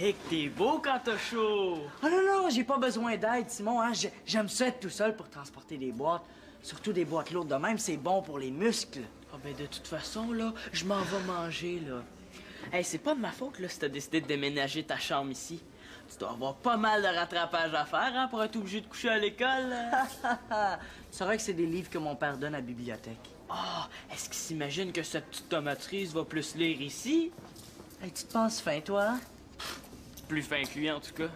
Hé, que t'es beau quand t'as chaud! Oh non, j'ai pas besoin d'aide, Simon. Hein? J'aime ça être tout seul pour transporter des boîtes. Surtout des boîtes lourdes de même, c'est bon pour les muscles. Ah ben de toute façon, là, je m'en vais manger, là. Hey, c'est pas de ma faute, là, si t'as décidé de déménager ta chambre ici. Tu dois avoir pas mal de rattrapage à faire, hein, pour être obligé de coucher à l'école. C'est vrai que c'est des livres que mon père donne à la bibliothèque. Ah, est-ce qu'il s'imagine que cette petite tomatrice va plus lire ici? Hey, tu te penses fin, toi? Hein? Plus fin que lui, en tout cas.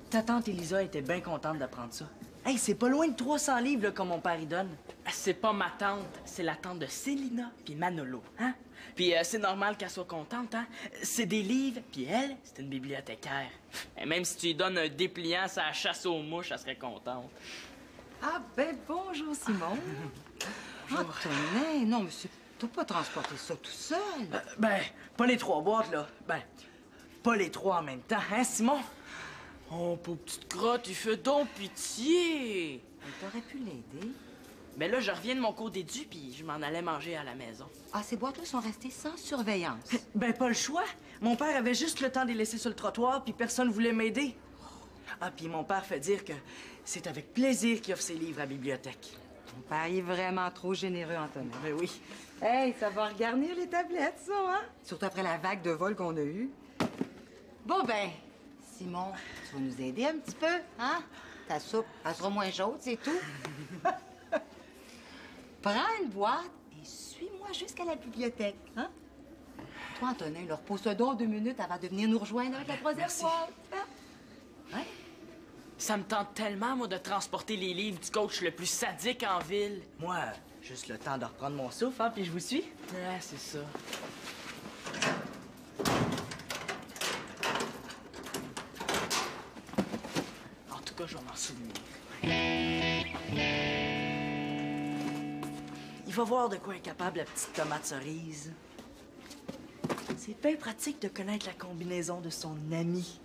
Ta tante Elisa était bien contente d'apprendre ça. Hey, c'est pas loin de 300 livres, là, comme mon père y donne. C'est pas ma tante, c'est la tante de Célina puis Manolo, hein? Puis c'est normal qu'elle soit contente, hein? C'est des livres, puis elle, c'est une bibliothécaire. Et même si tu lui donnes un dépliant sur la chasse aux mouches, elle serait contente. Ah ben bonjour Simon. Ah tenez, non mais t'as pas transporté ça tout seul. Ben, pas les 3 boîtes, là. Ben, pas les 3 en même temps, hein, Simon? Oh, pauvre petite crotte, il fait donc pitié! T'aurais pu l'aider. Mais là, je reviens de mon cours d'édu, puis je m'en allais manger à la maison. Ah, ces boîtes-là sont restées sans surveillance. Ben, pas le choix. Mon père avait juste le temps de les laisser sur le trottoir, puis personne voulait m'aider. Ah, puis mon père fait dire que c'est avec plaisir qu'il offre ses livres à la bibliothèque. Ton père est vraiment trop généreux, Antonin. Ben oui. Hey, ça va regarnir les tablettes, ça, hein? Surtout après la vague de vol qu'on a eue. Bon, ben, Simon, tu vas nous aider un petit peu, hein? Ta soupe, elle sera moins chaude, c'est tout. Prends une boîte et suis-moi jusqu'à la bibliothèque, hein? Toi, Antonin, leur repose-toi donc 2 minutes avant de venir nous rejoindre avec la 3e boîte. Hein? Ouais? Ça me tente tellement, moi, de transporter les livres du coach le plus sadique en ville. Moi, juste le temps de reprendre mon souffle, hein, puis je vous suis. Ouais, c'est ça. En tout cas, je vais m'en souvenir. Il va voir de quoi est capable la petite tomate cerise. C'est bien pratique de connaître la combinaison de son ami.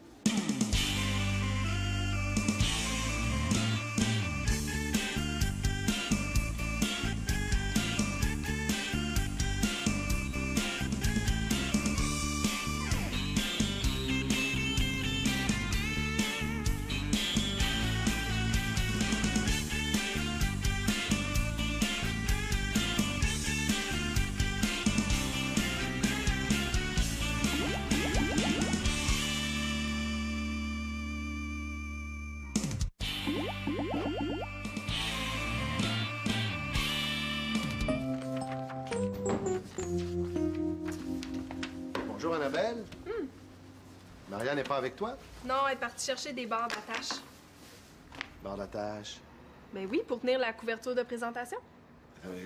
Bonjour, Annabelle. Marianne n'est pas avec toi? Non, elle est partie chercher des barres d'attache. Barre d'attache. Ben oui, pour tenir la couverture de présentation.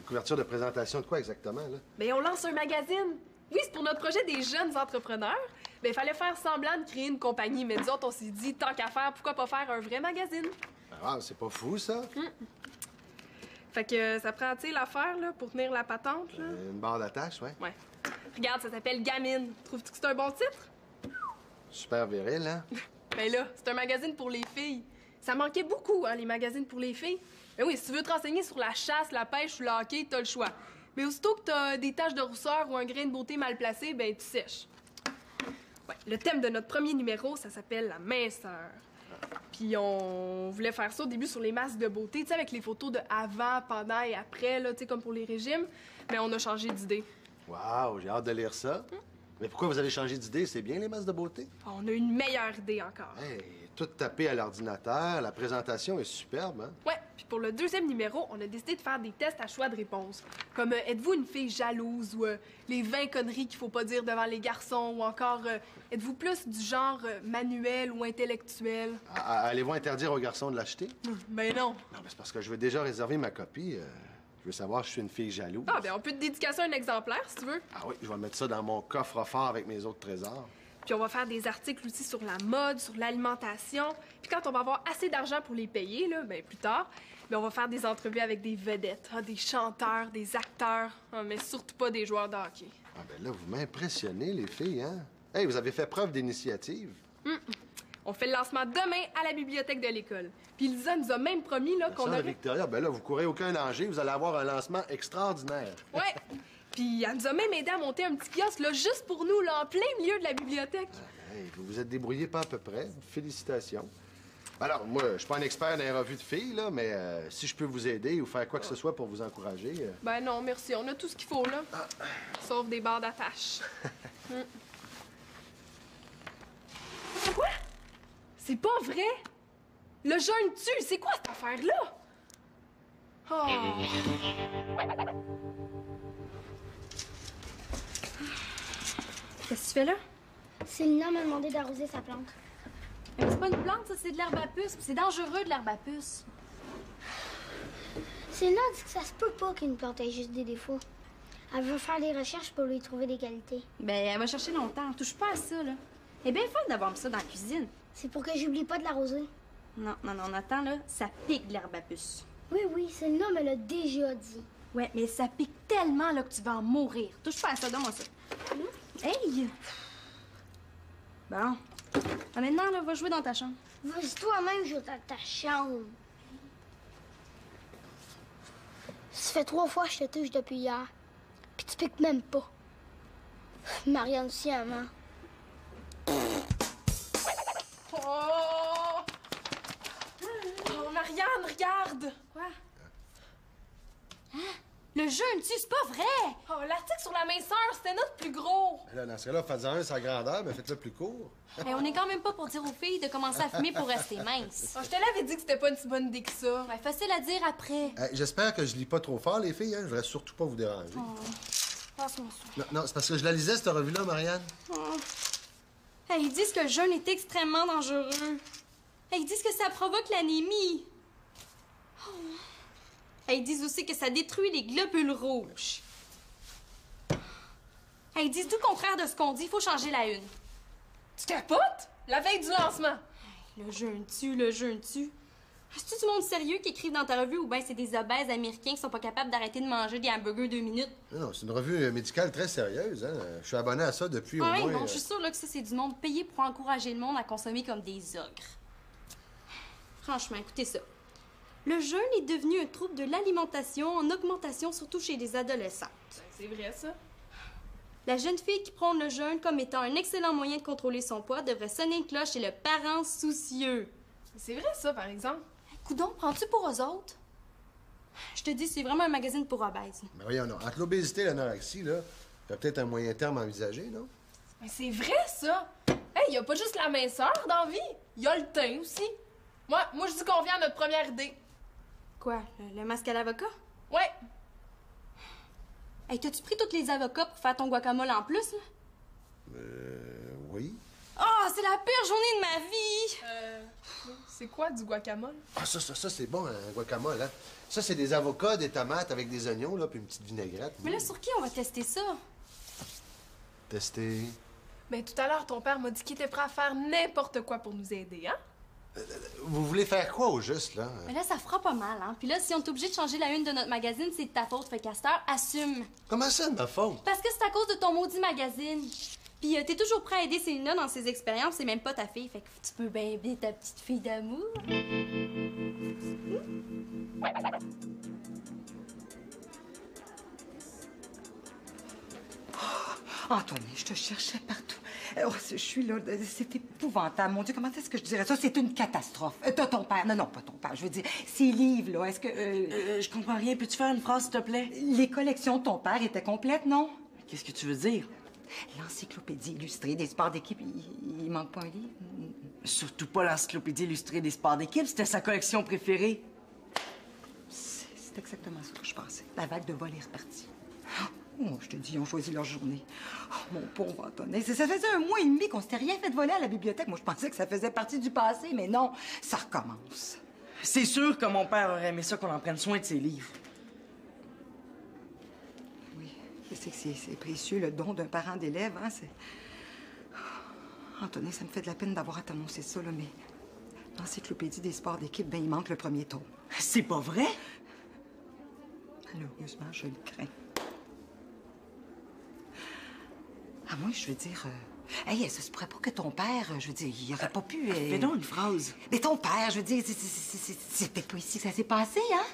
Couverture de présentation de quoi exactement, là? Ben on lance un magazine. Oui, c'est pour notre projet des jeunes entrepreneurs. Ben il fallait faire semblant de créer une compagnie, mais nous autres, on s'est dit, tant qu'à faire, pourquoi pas faire un vrai magazine? Ah, c'est pas fou, ça? Fait que ça prend, tu sais, l'affaire, là, pour tenir la patente, là. Une barre d'attache, ouais. Ouais. Regarde, ça s'appelle Gamine. Trouves-tu que c'est un bon titre? Super viril, hein? Ben là, c'est un magazine pour les filles. Ça manquait beaucoup, hein, les magazines pour les filles. Ben oui, si tu veux te renseigner sur la chasse, la pêche ou le hockey, t'as le choix. Mais aussitôt que t'as des taches de rousseur ou un grain de beauté mal placé, ben tu sèches. Ouais, le thème de notre premier numéro, ça s'appelle la minceur. Puis on voulait faire ça au début sur les masques de beauté, tu sais, avec les photos de avant, pendant et après, là, tu sais, comme pour les régimes. Mais on a changé d'idée. Wow, j'ai hâte de lire ça. Mais pourquoi vous avez changé d'idée? C'est bien, les masques de beauté? On a une meilleure idée encore. Hey, tout tapé à l'ordinateur, la présentation est superbe, hein? Ouais, puis pour le 2e numéro, on a décidé de faire des tests à choix de réponse. Comme êtes-vous une fille jalouse ou les 20 conneries qu'il faut pas dire devant les garçons ou encore êtes-vous plus du genre manuel ou intellectuel? Allez-vous interdire aux garçons de l'acheter? Ben non. Non, mais c'est parce que je veux déjà réserver ma copie. Je veux savoir si je suis une fille jalouse. Ah, ben on peut te dédicacer un exemplaire si tu veux. Ah oui, je vais mettre ça dans mon coffre-fort avec mes autres trésors. Puis on va faire des articles aussi sur la mode, sur l'alimentation. Puis quand on va avoir assez d'argent pour les payer, là, ben plus tard, ben on va faire des entrevues avec des vedettes, des chanteurs, des acteurs, mais surtout pas des joueurs de hockey. Ah ben là, vous m'impressionnez, les filles, hein? Hey, vous avez fait preuve d'initiative. On fait le lancement demain à la bibliothèque de l'école. Puis Lisa nous a même promis là, qu'on Sœur aurait... Victoria, ben là, vous courez aucun danger, vous allez avoir un lancement extraordinaire. Ouais! Puis elle nous a même aidé à monter un petit kiosque, là, juste pour nous, là, en plein milieu de la bibliothèque. Hey, vous vous êtes débrouillé pas à peu près. Félicitations. Alors, moi, je suis pas un expert dans les revues de filles, là, mais si je peux vous aider ou faire quoi que ce soit pour vous encourager... Ben non, merci. On a tout ce qu'il faut, là. Sauf des barres d'attache. Quoi? C'est pas vrai? Le jeune tue, c'est quoi cette affaire-là? Oh. Qu'est-ce que tu fais là? Célina m'a demandé d'arroser sa plante. Mais c'est pas une plante, ça, c'est de l'herbe à puce. C'est dangereux, de l'herbe à puce. Célina dit que ça se peut pas qu'une plante ait juste des défauts. Elle veut faire des recherches pour lui trouver des qualités. Ben, elle va chercher longtemps. Touche pas à ça, là. Elle est bien fun d'avoir mis ça dans la cuisine. C'est pour que j'oublie pas de l'arroser. Non, attends, là. Ça pique de l'herbe à puce. Oui, Célina me l'a déjà dit. Ouais, mais ça pique tellement, là, que tu vas en mourir. Touche pas à ça, donne-moi ça. Hey! Bon. Ah, maintenant, là, va jouer dans ta chambre. Vas-y toi-même jouer dans ta chambre. Ça fait 3 fois que je te touche depuis hier. Puis tu piques même pas. Marianne aussi, maman. Oh! Oh, Marianne, regarde! Quoi? Hein? Le jeune tue, c'est pas vrai! Oh, l'article sur la minceur, c'était notre plus gros! Là, dans ce cas-là, faites-en un sa grandeur, mais faites-le plus court. Hey, on est quand même pas pour dire aux filles de commencer à fumer pour rester minces. Oh, je te l'avais dit que c'était pas une si bonne idée que ça. Ouais, facile à dire après. J'espère que je lis pas trop fort, les filles. Hein? Je voudrais surtout pas vous déranger. Passe-moi ça. Non, c'est parce que je la lisais, cette revue-là, Marianne. Hey, ils disent que le jeûne est extrêmement dangereux. Hey, ils disent que ça provoque l'anémie. Hey, ils disent aussi que ça détruit les globules rouges. Hey, ils disent tout le contraire de ce qu'on dit. Il faut changer la une. Tu capotes? La veille du lancement. Le jeûne tue, le jeûne tue. C'est-tu du monde sérieux qui écrivent dans ta revue ou bien c'est des obèses américains qui sont pas capables d'arrêter de manger des hamburgers 2 minutes? Non, c'est une revue médicale très sérieuse. Hein? Je suis abonné à ça depuis au Ouais, moins... non, je suis sûre là, que ça, c'est du monde payé pour encourager le monde à consommer comme des ogres. Franchement, écoutez ça. Le jeûne est devenu un trouble de l'alimentation en augmentation, surtout chez les adolescentes. C'est vrai, ça? La jeune fille qui prône le jeûne comme étant un excellent moyen de contrôler son poids devrait sonner une cloche chez le parent soucieux. C'est vrai, ça, par exemple. Coudon, prends-tu pour eux autres? Je te dis, c'est vraiment un magazine pour obèses. Mais voyons, non. Entre l'obésité et l'anorexie, là, il y a peut-être un moyen terme envisagé, non? Mais c'est vrai, ça! Hey, y a pas juste la minceur dans la vie, y a le teint aussi. Moi, je dis qu'on vient à notre première idée. Quoi, le masque à l'avocat? Ouais. Hey, t'as-tu pris tous les avocats pour faire ton guacamole en plus, là? Oui. Oh, c'est la pire journée de ma vie! C'est quoi du guacamole? Ah, ça, c'est bon, un guacamole, hein? Ça, c'est des avocats, des tomates avec des oignons, là, puis une petite vinaigrette. Mais là, sur qui on va tester ça? Tester. Ben, tout à l'heure, ton père m'a dit qu'il était prêt à faire n'importe quoi pour nous aider, hein? Vous voulez faire quoi au juste, là? Mais là, ça fera pas mal, hein? Puis là, si on est obligé de changer la une de notre magazine, c'est de ta faute, fait Castor, assume. Comment ça, de ma faute? Parce que c'est à cause de ton maudit magazine. Puis t'es toujours prêt à aider Célina dans ses expériences, c'est même pas ta fille, fait que tu peux bien aider ta petite fille d'amour. Antoine, je te cherchais partout. Oh, je suis là, c'est épouvantable. Mon Dieu, comment est-ce que je dirais ça? C'est une catastrophe. T'as ton père. Non, pas ton père. Je veux dire, ces livres, là, est-ce que... Je comprends rien. Peux-tu faire une phrase, s'il te plaît? Les collections de ton père étaient complètes, non? Qu'est-ce que tu veux dire? L'encyclopédie illustrée des sports d'équipe, il manque pas un livre? Surtout pas l'encyclopédie illustrée des sports d'équipe. C'était sa collection préférée. C'est exactement ça que je pensais. La vague de vol est repartie. Oh, je te dis, ils ont choisi leur journée. Oh, mon pauvre Antonin, ça faisait 1 mois et demi qu'on s'était rien fait voler à la bibliothèque. Moi, je pensais que ça faisait partie du passé, mais non, ça recommence. C'est sûr que mon père aurait aimé ça qu'on en prenne soin de ses livres. Oui, je sais que c'est précieux, le don d'un parent d'élève, hein, c'est... Oh, Antonin, ça me fait de la peine d'avoir à t'annoncer ça, là, mais... L'encyclopédie des sports d'équipe, ben, il manque le premier tome. C'est pas vrai? Malheureusement, je le crains. À moins, je veux dire... Hey, ça se pourrait pas que ton père, je veux dire, il aurait pas pu... Fais donc une phrase. Mais ton père, je veux dire, c'est peut-être pas ici que ça s'est passé, hein?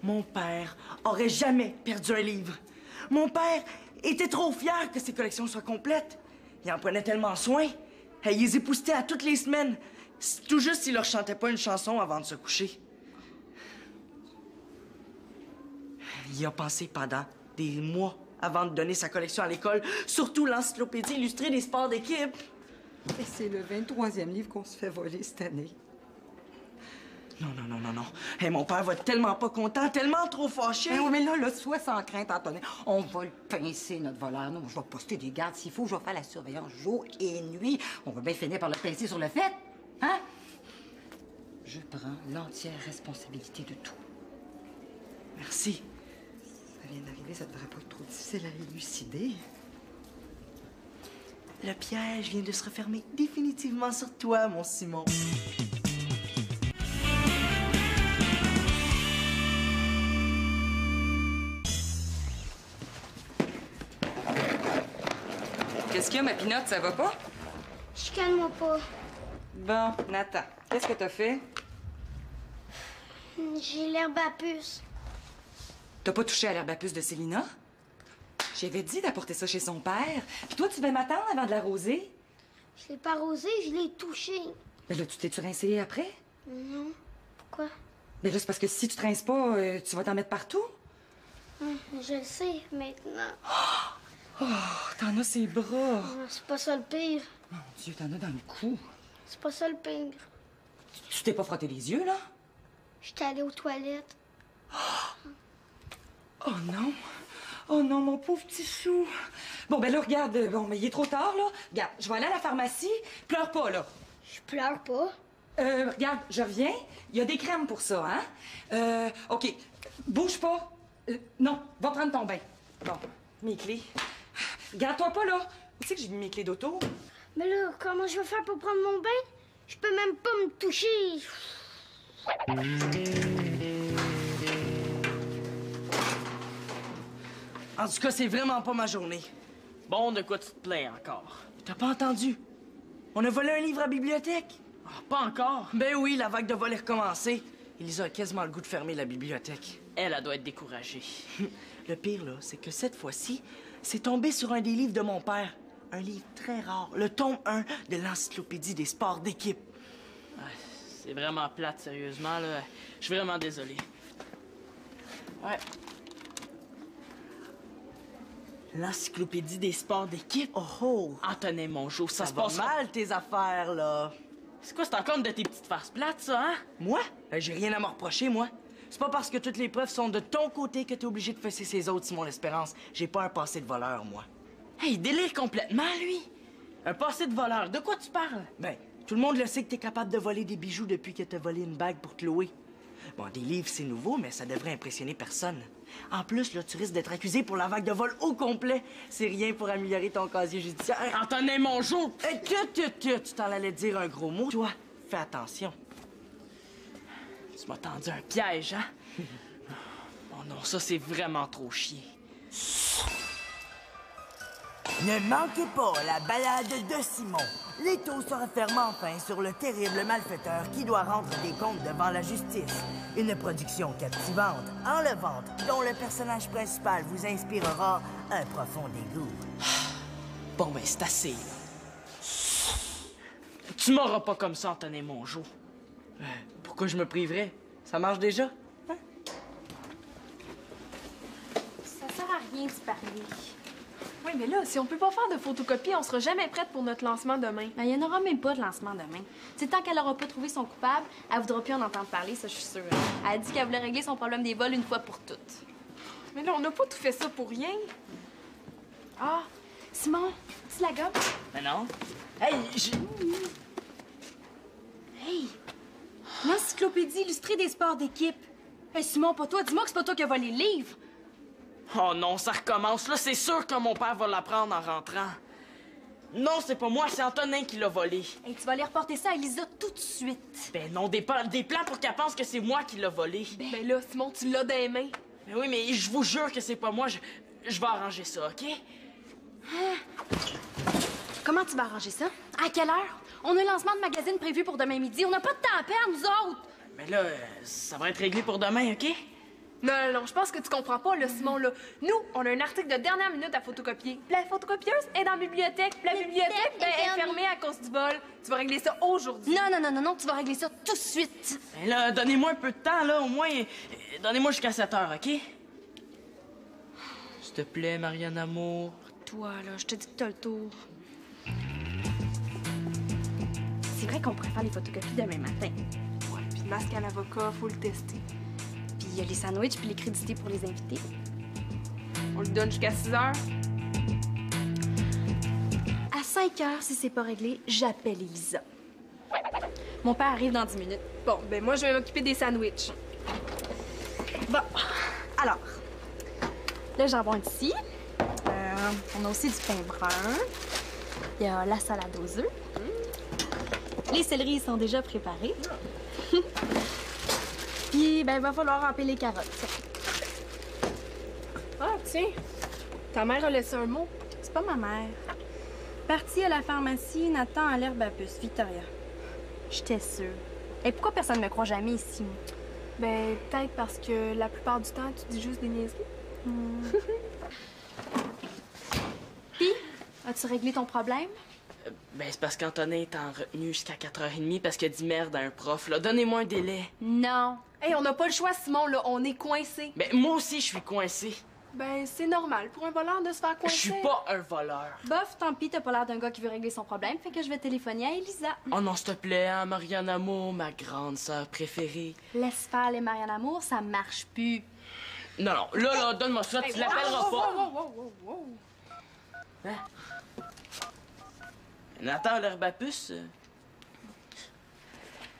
Mon père aurait jamais perdu un livre. Mon père était trop fier que ses collections soient complètes. Ils en prenaient tellement soin. Ils les époustaient à toutes les semaines. C'est tout juste s'ils leur chantaient pas une chanson avant de se coucher. Il y a pensé pendant des mois avant de donner sa collection à l'école, surtout l'encyclopédie illustrée des sports d'équipe. Et c'est le 23e livre qu'on se fait voler cette année. Non. Hey, mon père va être tellement pas content, tellement trop fâché. Oui, mais là, sois sans crainte, Antonin. On va le pincer, notre voleur. Non, je vais poster des gardes s'il faut. Je vais faire la surveillance jour et nuit. On va bien finir par le pincer sur le fait. Hein? Je prends l'entière responsabilité de tout. Merci. Ça vient d'arriver, ça devrait pas être trop difficile à élucider. Le piège vient de se refermer définitivement sur toi, mon Simon. Qu'est-ce qu'il y a, ma pinotte? Ça va pas? Chicane-moi pas. Bon, Nathan, qu'est-ce que t'as fait? J'ai l'herbe à puce. T'as pas touché à l'herbe à puce de Célina? J'avais dit d'apporter ça chez son père. Puis toi, tu vas m'attendre avant de l'arroser? Je l'ai pas arrosé, je l'ai touché. Mais là, tu t'es-tu rincé après? Non. Pourquoi? Mais là, c'est parce que si tu te rinces pas, tu vas t'en mettre partout. Je le sais maintenant. Oh, t'en as ses bras. C'est pas ça le pire. Mon Dieu, t'en as dans le cou. C'est pas ça le pire. Tu t'es pas frotté les yeux, là? J'étais allée aux toilettes. Oh non! Oh non, mon pauvre petit chou! Bon, ben là, regarde, bon, mais il est trop tard, là. Regarde, je vais aller à la pharmacie. Pleure pas, là. Je pleure pas. Regarde, je reviens. Il y a des crèmes pour ça, hein? OK. Bouge pas. Non, va prendre ton bain. Bon, mes clés. Regarde-toi pas, là. Où c'est que j'ai mis mes clés d'auto? Mais là, comment je vais faire pour prendre mon bain? Je peux même pas me toucher. En tout cas, c'est vraiment pas ma journée. Bon, de quoi tu te plains encore? T'as pas entendu? On a volé un livre à la bibliothèque. Ah, pas encore? Ben oui, la vague de vol est recommencée. Elisa a quasiment le goût de fermer la bibliothèque. Elle doit être découragée. Le pire, là, c'est que cette fois-ci, c'est tombé sur un des livres de mon père. Un livre très rare, le tome 1 de l'encyclopédie des sports d'équipe. C'est vraiment plate, sérieusement, là. Je suis vraiment désolé. Ouais. L'encyclopédie des sports d'équipe? Oh! Antonin Mongeau, ça se va passe mal, tes affaires, là. C'est quoi, c'est encore une de tes petites farces plates, ça, hein? Moi? J'ai rien à me reprocher, moi. C'est pas parce que toutes les preuves sont de ton côté que t'es obligé de fesser ses autres, Simon L'Espérance. J'ai pas un passé de voleur, moi. Hey, il délire complètement, lui! Un passé de voleur, de quoi tu parles? Ben, tout le monde le sait que t'es capable de voler des bijoux depuis que t'as volé une bague pour Chloé. Bon, des livres, c'est nouveau, mais ça devrait impressionner personne. En plus, là, tu risques d'être accusé pour la vague de vol au complet. C'est rien pour améliorer ton casier judiciaire. Antonin Mongeau! Tu t'en allais dire un gros mot. Toi, fais attention. Tu m'as tendu un piège, hein? Oh non, ça, c'est vraiment trop chier. Ne manquez pas la balade de Simon. L'étau se referme enfin sur le terrible malfaiteur qui doit rendre des comptes devant la justice. Une production captivante, enlevante, dont le personnage principal vous inspirera un profond dégoût. Bon, ben, c'est assez, là. Tu m'auras pas comme ça, Antonin Mongeau. Pourquoi je me priverais? Ça marche déjà? Ça sert à rien de parler. Oui, mais là, si on peut pas faire de photocopie, on sera jamais prête pour notre lancement demain. Ben, il n'y en aura même pas de lancement demain. C'est tant qu'elle aura pas trouvé son coupable, elle voudra plus en entendre parler, ça, je suis sûre. Elle a dit qu'elle voulait régler son problème des vols une fois pour toutes. Mais là, on n'a pas tout fait ça pour rien. Ah, Simon, tu la gobe? Mais non. Hey, Hey! L'encyclopédie illustrée des sports d'équipe. Hey, Simon, pas toi. Dis-moi que c'est pas toi qui as volé le livre. Oh non, ça recommence. Là, c'est sûr que mon père va l'apprendre en rentrant. Non, c'est pas moi, c'est Antonin qui l'a volé. Hey, tu vas aller reporter ça à Elisa tout de suite. Ben non, des plans pour qu'elle pense que c'est moi qui l'a volé. Ben là, Simon, tu l'as dans les mains. Mais oui, mais je vous jure que c'est pas moi. Je vais arranger ça, OK? Comment tu vas arranger ça? À quelle heure? On a un lancement de magazine prévu pour demain midi. On n'a pas de temps à perdre, nous autres. Mais là, ça va être réglé pour demain, OK? Non, non, non, je pense que tu comprends pas, là, Simon, là. Nous, on a un article de dernière minute à photocopier. La photocopieuse est dans la bibliothèque. La bibliothèque, ben, elle est fermée à cause du vol. Tu vas régler ça aujourd'hui. Non, non, non, non, non, tu vas régler ça tout de suite. Ben là, donnez-moi un peu de temps, là, au moins. Donnez-moi jusqu'à 7 heures, OK? S'il te plaît, Marianne Amour. Toi, là, je te dis que t'as le tour. C'est vrai qu'on pourrait faire les photocopies demain matin. Ouais, puis le masque à l'avocat, faut le tester. Puis il y a les sandwichs puis les crédités pour les invités. On le donne jusqu'à 6 heures. À 5 heures, si c'est pas réglé, j'appelle Elisa. Mon père arrive dans 10 minutes. Bon, ben moi, je vais m'occuper des sandwichs. Bon, alors, le jambon est ici. On a aussi du pain brun. Il y a la salade aux œufs. Les céleris sont déjà préparés. Puis, ben, il va falloir râper les carottes. Ah, tiens. Ta mère a laissé un mot. C'est pas ma mère. Partie à la pharmacie, Nathan à l'herbe à puce, Victoria. J'étais sûre. Et pourquoi personne ne me croit jamais ici, moi? Ben, peut-être parce que la plupart du temps, tu dis juste des niaiseries. Puis, as-tu réglé ton problème? Ben, c'est parce qu'Antonin est en retenue jusqu'à 4h30 parce qu'il a dit merde à un prof, là. Donnez-moi un délai. Non. Hey, on n'a pas le choix, Simon, là. On est coincé. Ben, moi aussi, je suis coincé. Ben, c'est normal pour un voleur de se faire Je coincer. suis pas un voleur. Bof, tant pis, t'as pas l'air d'un gars qui veut régler son problème, fait que je vais téléphoner à Elisa. Oh non, s'il te plaît, hein, Marianne Amour, ma grande sœur préférée. Laisse faire les Marianne Amour, ça marche plus. Non, non, là, donne-moi ça, tu l'appelleras pas. Hein? Nathan, l'herbe à puce?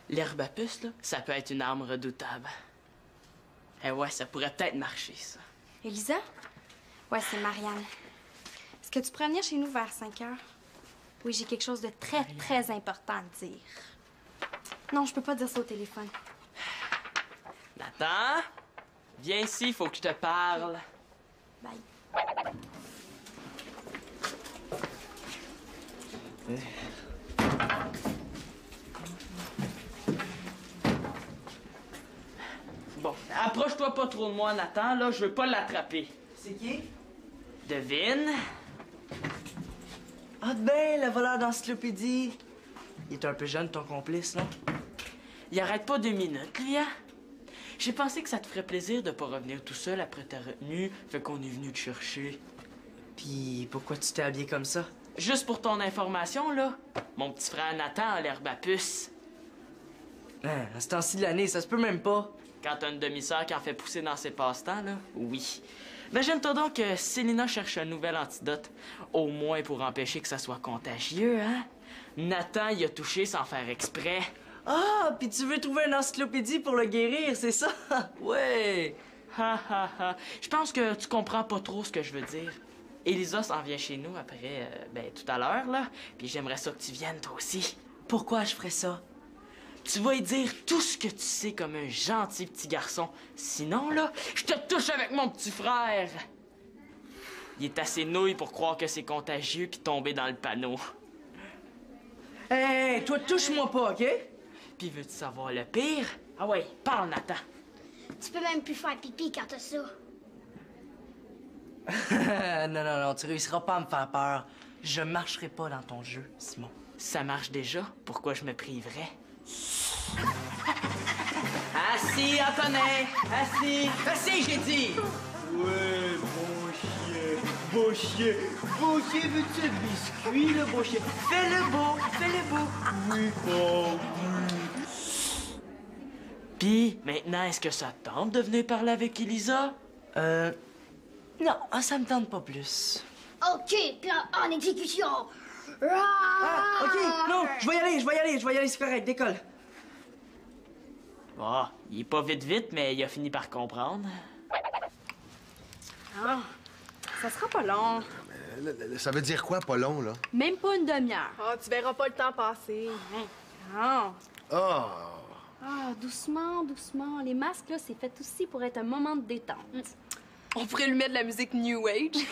L'herbe à puce, là, ça peut être une arme redoutable. Eh ouais, ça pourrait peut-être marcher, ça. Elisa? Ouais, c'est Marianne. Est-ce que tu pourrais venir chez nous vers 5 heures? Oui, j'ai quelque chose de très, très important à te dire. Non, je peux pas dire ça au téléphone. Nathan, viens ici, faut que je te parle. Bye. Bon, approche-toi pas trop de moi, Nathan, là, je veux pas l'attraper. C'est qui? Devine. Ah, ben, le voleur d'encyclopédie. Il est un peu jeune, ton complice, non? Il arrête pas 2 minutes, lui, hein? J'ai pensé que ça te ferait plaisir de pas revenir tout seul après ta retenue, fait qu'on est venu te chercher. Puis, pourquoi tu t'es habillé comme ça? Juste pour ton information, là, mon petit frère Nathan a l'herbe à puce. Hein, à ce temps-ci de l'année, ça se peut même pas. Quand t'as une demi-sœur qui en fait pousser dans ses passe-temps, là, oui. Imagine-toi donc que Célina cherche un nouvel antidote, au moins pour empêcher que ça soit contagieux, hein? Nathan y a touché sans faire exprès. Ah, puis tu veux trouver une encyclopédie pour le guérir, c'est ça? Ouais! Ha ha ha. Je pense que tu comprends pas trop ce que je veux dire. Elisa s'en vient chez nous après, tout à l'heure, là. Puis j'aimerais ça que tu viennes, toi aussi. Pourquoi je ferais ça? Tu vas y dire tout ce que tu sais comme un gentil petit garçon. Sinon, là, je te touche avec mon petit frère. Il est assez nouille pour croire que c'est contagieux puis tomber dans le panneau. Hey, toi, touche-moi pas, OK? Puis veux-tu savoir le pire? Ah ouais, parle, Nathan. Tu peux même plus faire pipi quand t'as ça. Non, non, non, tu réussiras pas à me faire peur. Je marcherai pas dans ton jeu, Simon. Ça marche déjà, pourquoi je me priverais? Assis, Antonin! Assis! Assis, j'ai dit! Ouais, bon chien, veux-tu un biscuit, le bon chien? Fais-le beau, fais-le beau. Oui, bon, Pis, maintenant, est-ce que ça te tente de venir parler avec Elisa? Non, ça me tente pas plus. OK, plan en exécution. Ah, OK, non, je vais y aller, c'est correct, décolle. Ah, il est pas vite, mais il a fini par comprendre. Ah, ça sera pas long. Ça veut dire quoi, pas long, là? Même pas une demi-heure. Ah, tu verras pas le temps passer. Ah. Ah! Ah, doucement, doucement. Les masques, là, c'est fait aussi pour être un moment de détente. On pourrait lui mettre de la musique New Age.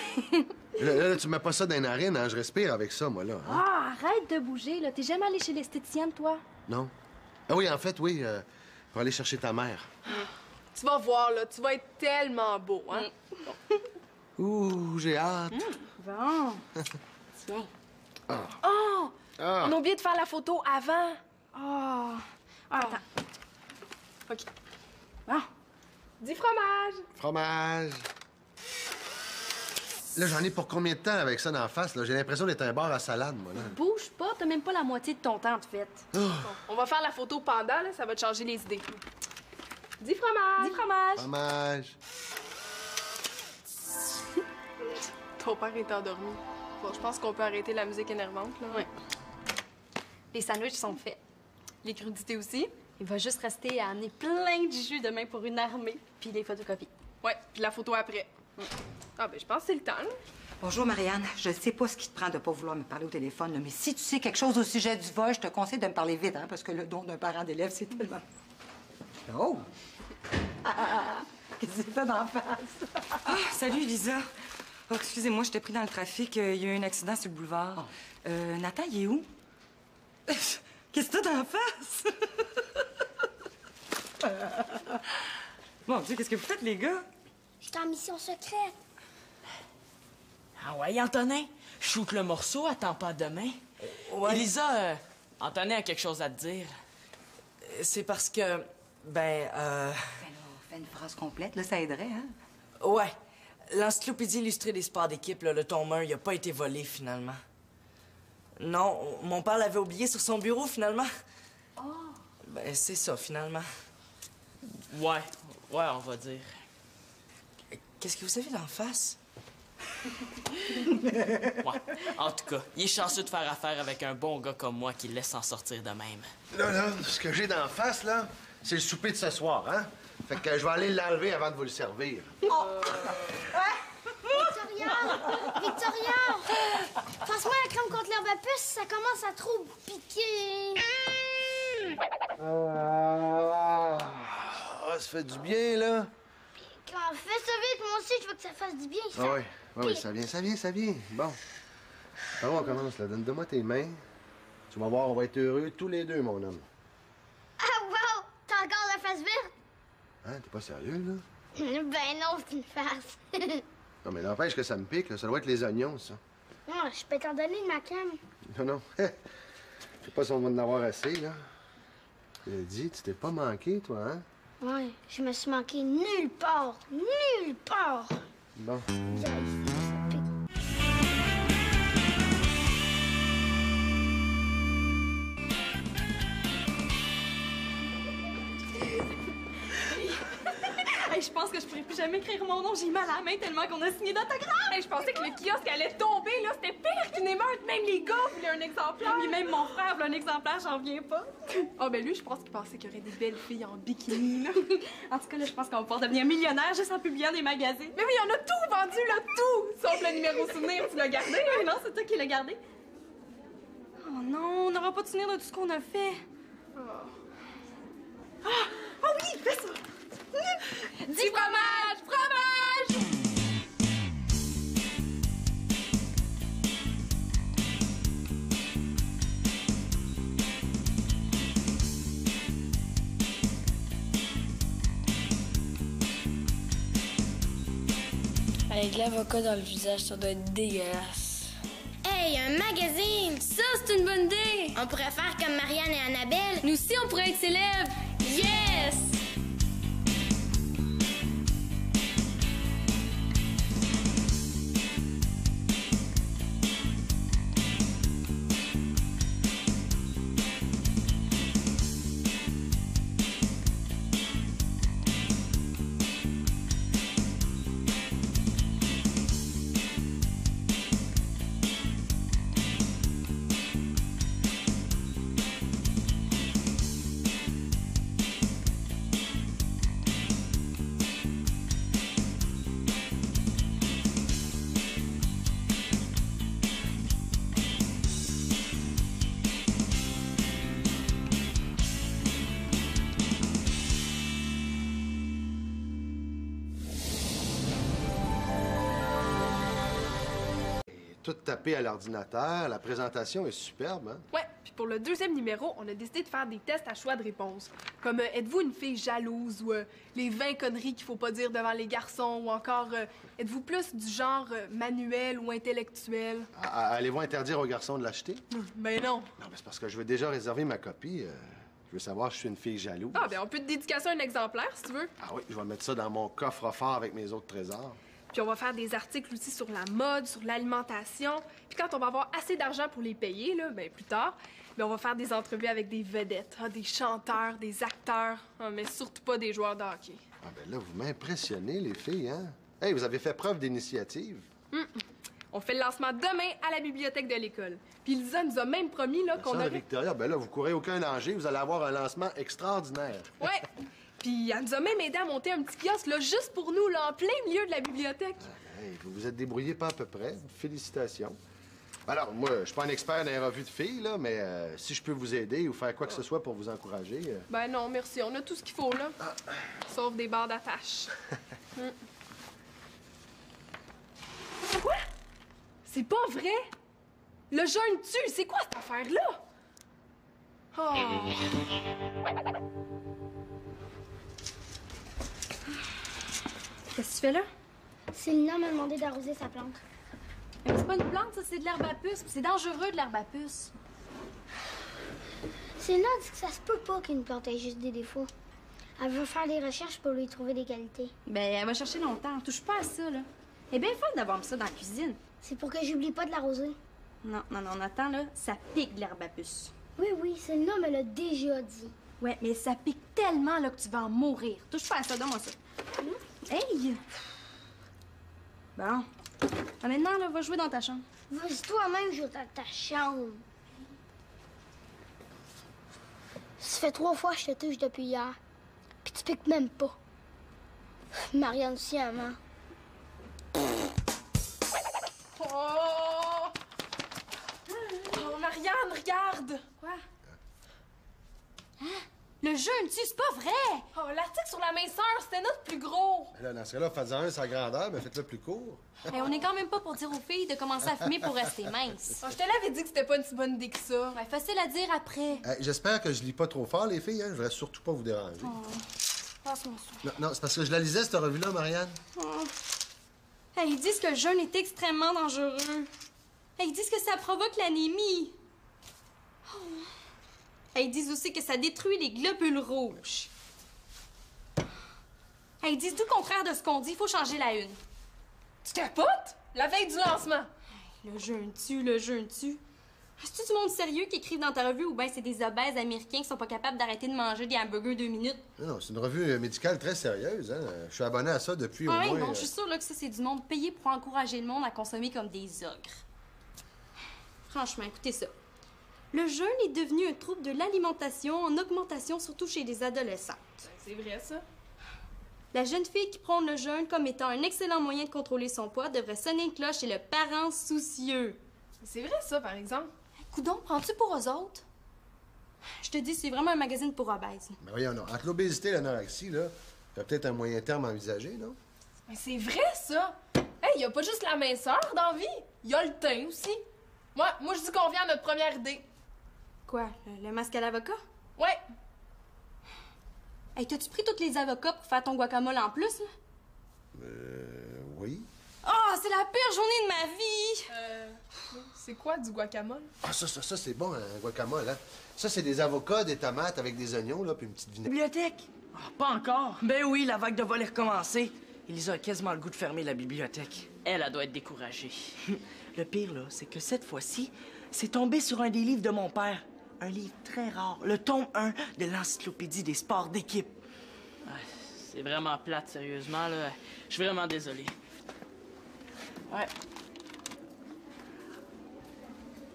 Là, tu mets pas ça dans les narines, hein? Je respire avec ça, moi, là. Hein? Ah, arrête de bouger, là. T'es jamais allé chez l'esthéticienne, toi? Non? Ah oui, en fait, oui. Pour aller chercher ta mère. Tu vas voir, là, tu vas être tellement beau, hein? Ouh, j'ai hâte. Bon. Tiens. Oh! On a oublié de faire la photo avant. Oh. Attends. OK. Bon. Dis fromage. Fromage. Là, j'en ai pour combien de temps avec ça d'en face? Là? J'ai l'impression d'être un bar à salade, moi. Là. Bouge pas, t'as même pas la moitié de ton temps de fête. Bon, on va faire la photo pendant, là, ça va te changer les idées. Dis fromage. Dis fromage. Fromage. Ton père est endormi. Bon, je pense qu'on peut arrêter la musique énervante, là. Oui. Les sandwichs sont faits. Les crudités aussi. Il va juste rester à amener plein de jus demain pour une armée, puis les photocopies. Ouais, puis la photo après. Ah, ben, je pense que c'est le temps, là. Bonjour, Marianne. Je sais pas ce qui te prend de pas vouloir me parler au téléphone, là, mais si tu sais quelque chose au sujet du vol, je te conseille de me parler vite, hein, parce que le don d'un parent d'élève, c'est tellement... Oh! Qu'est-ce que tu fais d'en face? Salut, Lisa. Oh, excusez-moi, j'étais pris dans le trafic. Il y a eu un accident sur le boulevard. Nathan, il est où? Qu'est-ce que t'as d'en face? Mon Dieu, qu'est-ce que vous faites, les gars? J'étais en mission secrète. Ah ouais, Antonin? Shoot le morceau, attends pas demain. Ouais. Elisa, Antonin a quelque chose à te dire. C'est parce que... Ben, Fais une phrase complète, là, ça aiderait, hein? Ouais. L'encyclopédie illustrée des sports d'équipe, là, le tome 1, il a pas été volé, finalement. Non, mon père l'avait oublié sur son bureau, finalement. Oh! Ben, c'est ça, finalement. Ouais, on va dire. Qu'est-ce que vous avez d'en face? Ouais. En tout cas, il est chanceux de faire affaire avec un bon gars comme moi qui le laisse s'en sortir de même. Là, ce que j'ai d'en face, là, c'est le souper de ce soir, hein? Fait que je vais aller l'enlever avant de vous le servir. Victoria! Passe-moi la crème contre l'herbe à puce, ça commence à trop piquer. Ça fait du bien, là. Quand fais ça vite, moi aussi, je veux que ça fasse du bien. Ça. Ah oui, ça vient. Bon. Alors, on commence, là. Donne-moi tes mains. Tu vas voir, on va être heureux tous les deux, mon homme. Ah, wow! T'as encore la face verte? Hein, t'es pas sérieux, là? Ben non, c'est une face. Non, mais n'empêche que ça me pique, là. Ça doit être les oignons, ça. Non, je peux t'en donner de ma crème. Non. Je sais pas si on va en avoir assez, là. Je l'ai dit, tu t'es pas manqué, toi, hein? Ouais, je me suis manqué nulle part. Nulle part. Bon. Hey, je pense que je pourrais plus jamais écrire mon nom. J'ai mal à la main tellement qu'on a signé d'autographes. Hey, je pensais que le kiosque allait tomber, là. C'était pire qu'une émeute. Même les gars voulaient un exemplaire. Puis même mon frère voulait un exemplaire, j'en reviens pas. Ah, ben lui, je pense qu'il pensait qu'il y aurait des belles filles en bikini, là. En tout cas, là, je pense qu'on va pouvoir devenir millionnaire juste en publiant des magazines. Mais oui, on a tout vendu, là, tout! Sauf le numéro souvenir, tu l'as gardé? Mais non, c'est toi qui l'as gardé. Oh non, on n'aura pas de souvenir de tout ce qu'on a fait. Ah oui, fais ça! Dis fromage! Fromage! Avec l'avocat dans le visage, ça doit être dégueulasse. Hey, un magazine! Ça, c'est une bonne idée! On pourrait faire comme Marianne et Annabelle. Nous aussi, on pourrait être célèbres! Yes! Tout tapé à l'ordinateur. La présentation est superbe, hein? Ouais, Puis pour le deuxième numéro, on a décidé de faire des tests à choix de réponse. Comme êtes-vous une fille jalouse ou les 20 conneries qu'il faut pas dire devant les garçons ou encore êtes-vous plus du genre manuel ou intellectuel? Allez-vous interdire aux garçons de l'acheter? Ben non. Non, mais c'est parce que je veux déjà réserver ma copie. Je veux savoir si je suis une fille jalouse. Ah, ben on peut te dédicacer un exemplaire si tu veux. Ah oui, je vais mettre ça dans mon coffre-fort avec mes autres trésors. Puis on va faire des articles aussi sur la mode, sur l'alimentation. Puis quand on va avoir assez d'argent pour les payer, là, ben plus tard, ben on va faire des entrevues avec des vedettes, des chanteurs, des acteurs, mais surtout pas des joueurs de hockey. Ah ben là, vous m'impressionnez, les filles, hein? Hey, vous avez fait preuve d'initiative. On fait le lancement demain à la bibliothèque de l'école. Puis Lisa nous a même promis là, qu'on aurait... Victoria, ben là, vous courez aucun danger. Vous allez avoir un lancement extraordinaire. Ouais. Puis elle nous a même aidé à monter un petit kiosque là, juste pour nous, là, en plein milieu de la bibliothèque. Hey, vous vous êtes débrouillé pas à peu près. Félicitations. Alors, moi, je suis pas un expert dans les revues de filles, là, mais si je peux vous aider ou faire quoi que ce soit pour vous encourager... Ben non, merci. On a tout ce qu'il faut, là. Sauf des barres d'attache. Quoi? C'est pas vrai? Le jeune tue, c'est quoi cette affaire-là? Oh. Qu'est-ce que tu fais là? Célina m'a demandé d'arroser sa plante. Mais c'est pas une plante, ça, c'est de l'herbe à puce. C'est dangereux, de l'herbe à puce. Célina dit que ça se peut pas qu'une plante ait juste des défauts. Elle veut faire des recherches pour lui trouver des qualités. Ben, elle va chercher longtemps. Touche pas à ça, là. Elle est bien fun d'avoir mis ça dans la cuisine. C'est pour que j'oublie pas de l'arroser. Non, attends, là. Ça pique de l'herbe à puce. Oui, Célina me l'a déjà dit. Ouais, mais ça pique tellement, là, que tu vas en mourir. Touche pas à ça, donne-moi ça. Hey! Bon. Ah, maintenant, là, va jouer dans ta chambre. Vas-y toi-même jouer dans ta chambre. Ça fait 3 fois que je te touche depuis hier. Puis tu piques même pas. Marianne aussi, maman. Oh! Oh, Marianne, regarde! Quoi? Hein? Le jeune tue, c'est pas vrai! Oh, l'article sur la minceur, c'était notre plus gros! Là, dans ce cas-là, faites-en un sa grandeur, mais faites-le plus court. Hey, on est quand même pas pour dire aux filles de commencer à fumer pour rester minces. Oh, je te l'avais dit que c'était pas une si bonne idée que ça. Ouais, facile à dire après. Hey, j'espère que je lis pas trop fort, les filles. Hein? Je voudrais surtout pas vous déranger. Passe-moi ça. Non, c'est parce que je la lisais, cette revue-là, Marianne. Hey, ils disent que le jeûne est extrêmement dangereux. Hey, ils disent que ça provoque l'anémie. Hey, ils disent aussi que ça détruit les globules rouges. Hey, ils disent tout le contraire de ce qu'on dit. Il faut changer la une. Tu capotes? La veille du lancement. Hey, le jeûne tue, le jeûne tue. C'est-tu du monde sérieux qui écrivent dans ta revue ou bien c'est des obèses américains qui sont pas capables d'arrêter de manger des hamburgers 2 minutes? Non, c'est une revue médicale très sérieuse. Hein? Je suis abonné à ça depuis au Ouais, moins... non, je suis sûre là, que ça, c'est du monde payé pour encourager le monde à consommer comme des ogres. Franchement, écoutez ça. Le jeûne est devenu un trouble de l'alimentation en augmentation, surtout chez les adolescentes. C'est vrai, ça? La jeune fille qui prône le jeûne comme étant un excellent moyen de contrôler son poids devrait sonner une cloche chez le parent soucieux. C'est vrai, ça, par exemple. Coudon, prends-tu pour eux autres? Je te dis, c'est vraiment un magazine pour obèses. Mais voyons, non. Entre l'obésité et l'anorexie, là, il y a peut-être un moyen terme envisagé, non? Mais c'est vrai, ça! Hey, y a pas juste la minceur dans la vie, y a le teint aussi. Moi, je dis qu'on vient à notre première idée. Quoi? Le masque à l'avocat? Ouais. Hey, t'as-tu pris tous les avocats pour faire ton guacamole en plus, là? Oui. Oh, c'est la pire journée de ma vie! C'est quoi du guacamole? Ah, ça, c'est bon, un guacamole, hein? Ça, c'est des avocats, des tomates avec des oignons, là, puis une petite vinaigre. Bibliothèque? Ah, pas encore. Ben oui, la vague de vol est recommencée. Elisa a quasiment le goût de fermer la bibliothèque. Elle doit être découragée. Le pire, là, c'est que cette fois-ci, c'est tombé sur un des livres de mon père. Un livre très rare, le tome 1 de l'Encyclopédie des sports d'équipe. C'est vraiment plate, sérieusement, là. Je suis vraiment désolé. Ouais.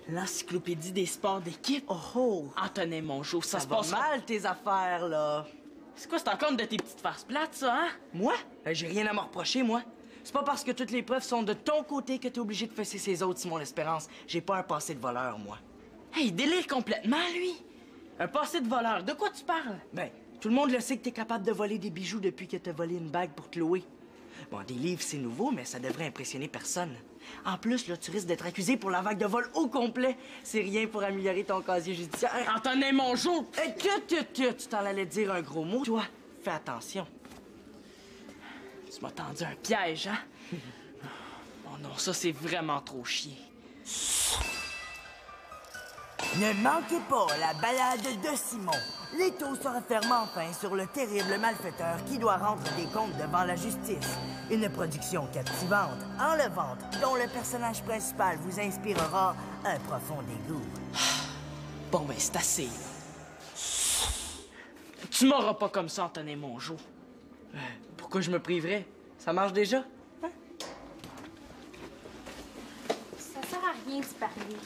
L'Encyclopédie des sports d'équipe? Oh! Antonin Mongeau, ça se va passe mal, tes affaires, là. C'est quoi, c'est encore une de tes petites farces plates, ça, hein? Moi? J'ai rien à me reprocher, moi. C'est pas parce que toutes les preuves sont de ton côté que t'es obligé de fesser ses autres, Simon L'Espérance. J'ai pas un passé de voleur, moi. Hey, il délire complètement, lui! Un passé de voleur, de quoi tu parles? Ben, tout le monde le sait que t'es capable de voler des bijoux depuis que t'as volé une bague pour Chloé. Bon, des livres, c'est nouveau, mais ça devrait impressionner personne. En plus, là, tu risques d'être accusé pour la vague de vol au complet. C'est rien pour améliorer ton casier judiciaire. Antonin Mongeau! Tu t'en allais dire un gros mot. Toi, fais attention. Tu m'as tendu un piège, hein? Oh non, ça, c'est vraiment trop chier. Ne manquez pas la balade de Simon. L'étau se referme enfin sur le terrible malfaiteur qui doit rendre des comptes devant la justice. Une production captivante, enlevante, dont le personnage principal vous inspirera un profond dégoût. Bon, ben, c'est assez. Tu m'auras pas comme ça, Antonin Mongeau. Pourquoi je me priverais? Ça marche déjà? Ça sert à rien de se parler.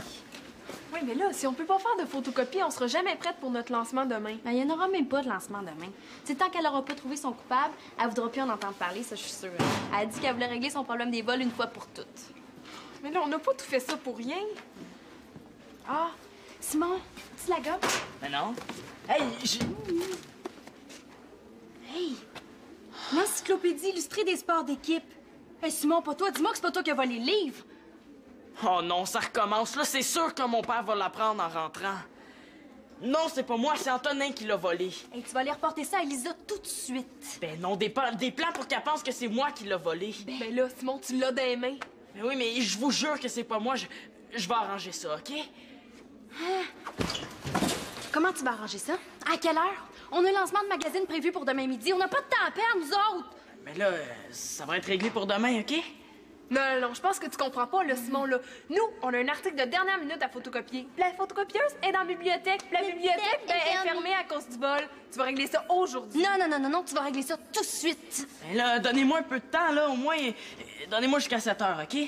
Oui, mais là, si on peut pas faire de photocopie, on sera jamais prête pour notre lancement demain. Ben, il n'y en aura même pas de lancement demain. C'est tant qu'elle aura pas trouvé son coupable, elle voudra plus en entendre parler, ça, je suis sûre. Elle a dit qu'elle voulait régler son problème des vols une fois pour toutes. Mais là, on n'a pas tout fait ça pour rien. Ah, Simon, tu la gobe? Mais non. Hey, Hey! L'encyclopédie illustrée des sports d'équipe. Hey, Simon, pas toi. Dis-moi que c'est pas toi qui as volé le livre. Oh non, ça recommence. Là, c'est sûr que mon père va l'apprendre en rentrant. Non, c'est pas moi, c'est Antonin qui l'a volé. Hey, tu vas aller reporter ça à Elisa tout de suite. Ben non, des plans pour qu'elle pense que c'est moi qui l'a volé. Ben là, Simon, tu l'as dans les mains. Mais oui, mais je vous jure que c'est pas moi. Je vais arranger ça, OK? Comment tu vas arranger ça? À quelle heure? On a un lancement de magazine prévu pour demain midi. On n'a pas de temps à perdre, nous autres! Mais là, ça va être réglé pour demain, OK? Non, je pense que tu comprends pas, là, Simon, là. Nous, on a un article de dernière minute à photocopier. La photocopieuse est dans la bibliothèque. Puis la bibliothèque, ben, est fermée à cause du vol. Tu vas régler ça aujourd'hui. Non, tu vas régler ça tout de suite. Ben là, donnez-moi un peu de temps, là, au moins. Donnez-moi jusqu'à 7 heures, OK?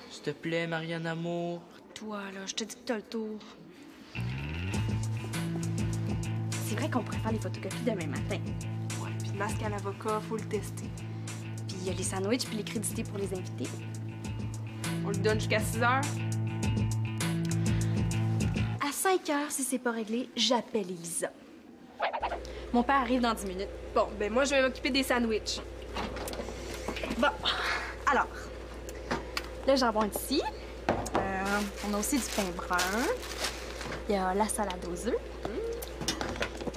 S'il te plaît, Marianne Amour. Toi, là, je te dis que t'as le tour. C'est vrai qu'on pourrait faire les photocopies demain matin. Ouais, puis le masque à l'avocat, faut le tester. Puis il y a les sandwichs puis les crédités pour les invités. On le donne jusqu'à 6 heures. À 5 heures, si c'est pas réglé, j'appelle Elisa. Mon père arrive dans 10 minutes. Bon, ben moi, je vais m'occuper des sandwichs. Bon, alors, le jambon est ici. On a aussi du pain brun. Il y a la salade aux œufs.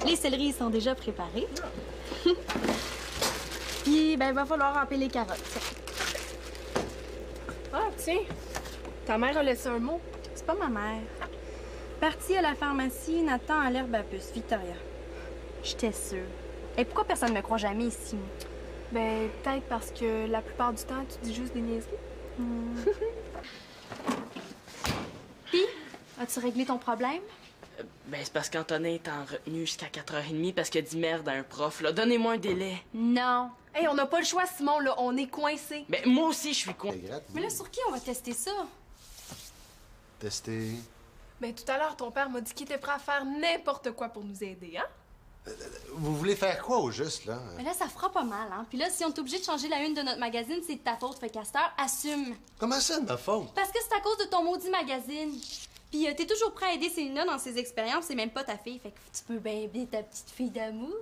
Les céleris sont déjà préparés. Puis, ben, il va falloir râper les carottes. Ah, tiens. Ta mère a laissé un mot. C'est pas ma mère. Partie à la pharmacie, Nathan à l'herbe à puce, Victoria. J'étais sûre. Et pourquoi personne ne me croit jamais ici, moi? Ben, peut-être parce que la plupart du temps, tu dis juste des niaiseries. Puis, as-tu réglé ton problème? Ben, c'est parce qu'Antonin est en retenue jusqu'à 4h30 parce qu'il a dit merde à un prof, là. Donnez-moi un délai. Non. Hey, on n'a pas le choix, Simon, là. On est coincés. Ben, moi aussi, je suis con. Mais là, sur qui on va tester ça? Tester. Ben, tout à l'heure, ton père m'a dit qu'il était prêt à faire n'importe quoi pour nous aider, hein? Vous voulez faire quoi au juste, là? Mais là, ça fera pas mal, hein? Puis là, si on est obligé de changer la une de notre magazine, c'est de ta faute, fait Castor, assume. Comment ça, de ma faute? Parce que c'est à cause de ton maudit magazine. Puis t'es toujours prêt à aider Célina dans ses expériences, c'est même pas ta fille, fait que tu peux bien aider ta petite fille d'amour.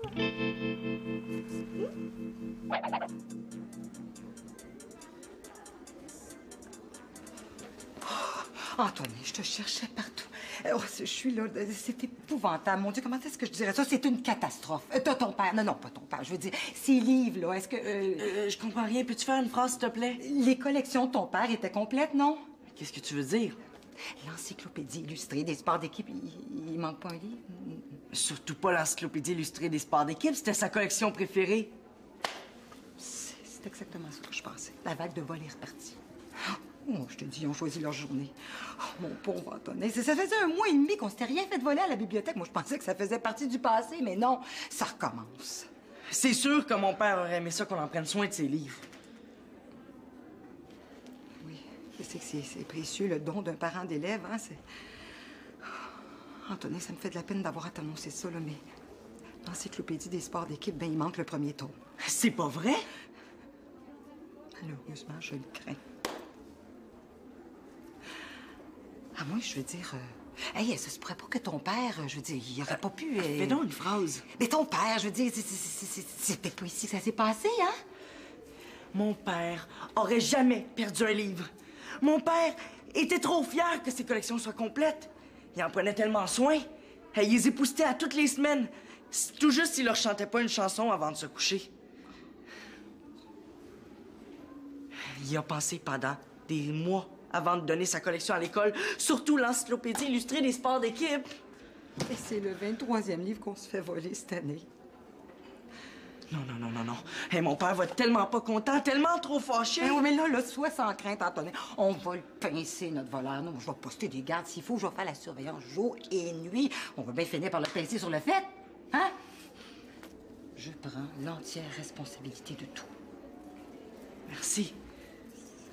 Antoine, je te cherchais partout. Oh, je suis là, c'est épouvantable. Mon Dieu, comment est-ce que je dirais ça? C'est une catastrophe. T'as ton père. Non, pas ton père. Je veux dire, ces livres, là, est-ce que... Je comprends rien. Peux-tu faire une phrase, s'il te plaît? Les collections de ton père étaient complètes, non? Qu'est-ce que tu veux dire? L'encyclopédie illustrée des sports d'équipe, il manque pas un livre? Surtout pas l'encyclopédie illustrée des sports d'équipe. C'était sa collection préférée. C'est exactement ça que je pensais. La vague de vol est repartie. Oh, je te dis, ils ont choisi leur journée. Oh, mon pauvre Antonin. Ça faisait 1 mois et demi qu'on s'était rien fait voler à la bibliothèque. Moi, je pensais que ça faisait partie du passé, mais non, ça recommence. C'est sûr que mon père aurait aimé ça qu'on en prenne soin de ses livres. Oui, je sais que c'est précieux, le don d'un parent d'élève, hein, c'est... Oh, Antonin, ça me fait de la peine d'avoir à t'annoncer ça, là, mais... L'encyclopédie des sports d'équipe, ben, il manque le premier tome. C'est pas vrai? Malheureusement, je le crains. À moi, je veux dire... Hey, ça se pourrait pas que ton père, je veux dire, il aurait pas pu... Fais donc une phrase. Mais ton père, je veux dire, c'était pas ici que ça s'est passé, hein? Mon père aurait jamais perdu un livre. Mon père était trop fier que ses collections soient complètes. Il en prenait tellement soin. Il les époussetait à toutes les semaines. Tout juste s'il leur chantait pas une chanson avant de se coucher. Il y a pensé pendant des mois avant de donner sa collection à l'école, surtout l'encyclopédie illustrée des sports d'équipe. Et c'est le 23e livre qu'on se fait voler cette année. Non. Hey, mon père va être tellement pas content, tellement trop fâché. Ben oui, mais là, sois sans crainte, Antonin. On va le pincer, notre voleur. Non, je vais poster des gardes s'il faut. Je vais faire la surveillance jour et nuit. On va bien finir par le pincer sur le fait. Hein? Je prends l'entière responsabilité de tout. Merci.